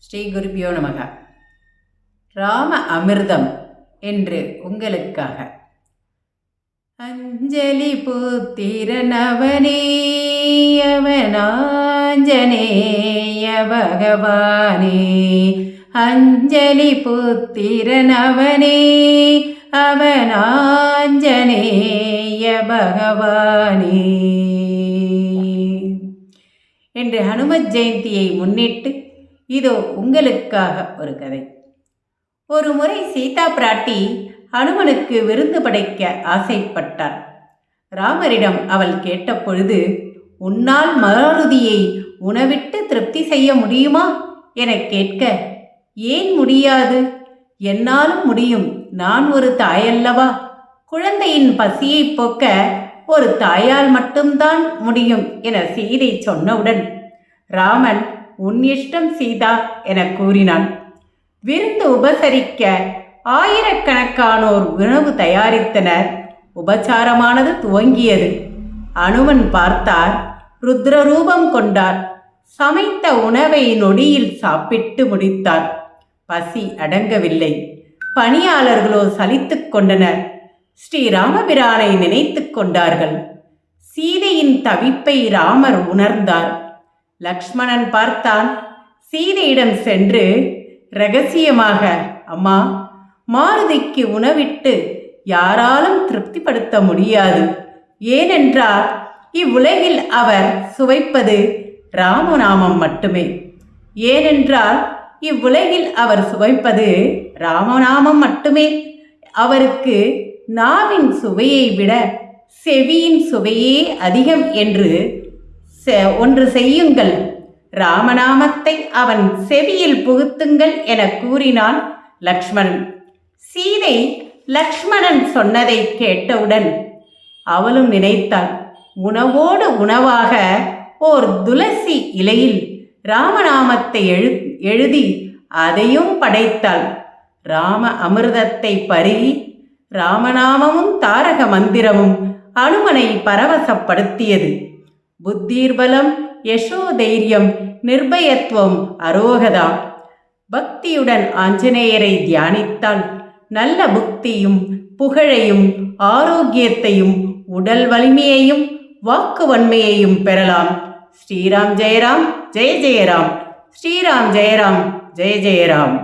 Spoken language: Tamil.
ஸ்ரீ குருபியோ நமக. ராம அமிர்தம் என்று உங்களுக்காக. அஞ்சலி புத்திரனவனே அவனாஞ்சனேய பகவானே, அஞ்சலி புத்திரனவனே அவனாஞ்சனேய பகவானே என்று ஹனுமத் ஜெயந்தியை முன்னிட்டு இதோ உங்களுக்காக ஒரு கதை. ஒரு முறை சீதா பிராட்டி ஹனுமனுக்கு விருந்து படைக்க ஆசைப்பட்டார். ராமரிடம் அவள் கேட்டபொழுது, உன்னால் மாருதியை உணவிட்டு திருப்தி செய்ய முடியுமா என கேட்க, ஏன் முடியாது? என்னாலும் முடியும், நான் ஒரு தாயல்லவா. குழந்தையின் பசியை போக்க ஒரு தாயால் மட்டும்தான் முடியும் என சீதை சொன்னவுடன் ராமன், உன் இஷ்டம் சீதா என கூறினான். விருந்து உபசரிக்க ஆயிரக்கணக்கானோர் உணவு தயாரித்தனர். உபசாரமானது துவங்கியது. அனுமன் பார்த்தார், ருத்ரரூபம் கொண்டார். சமைத்த உணவை நொடியில் சாப்பிட்டு முடித்தார். பசி அடங்கவில்லை. பணியாளர்களோ சலித்து கொண்டனர். ஸ்ரீராமபிரானை நினைத்து கொண்டார்கள். சீதையின் தவிப்பை ராமர் உணர்ந்தார். லக்ஷ்மணன் பார்த்தான். சீதையிடம் சென்று இரகசியமாக, அம்மா, மாருதிக்கு உணவிட்டு யாராலும் திருப்திப்படுத்த முடியாது. ஏனென்றால் இவ்வுலகில் அவர் சுவைப்பது ராமநாமம் மட்டுமே. அவருக்கு நாவின் சுவையை விட செவியின் சுவையே அதிகம் என்று ஒன்று செய்யுங்கள். ராமநாமத்தை அவன் செவியில் புகுத்துங்கள் என கூறினான் லக்ஷ்மணன். சீதை லக்ஷ்மணன் சொன்னதை கேட்டவுடன் அவளும் நினைத்தாள். உணவோடு உணவாக ஓர் துளசி இலையில் ராமநாமத்தை எழுதி அதையும் படைத்தாள். ராம அமிர்தத்தை பருகி ராமநாமமும் தாரக மந்திரமும் அனுமனை பரவசப்படுத்தியது. புத்தீர்பலம், யசோதைரியம், நிர்பயத்துவம், அரோகதா. பக்தியுடன் ஆஞ்சநேயரை தியானித்தால் நல்ல புக்தியும் புகழையும் ஆரோக்கியத்தையும் உடல் வலிமையையும் வாக்கு வன்மையையும் பெறலாம். ஸ்ரீராம் ஜெயராம் ஜெய ஜெயராம். ஸ்ரீராம் ஜெயராம் ஜெய ஜெயராம்.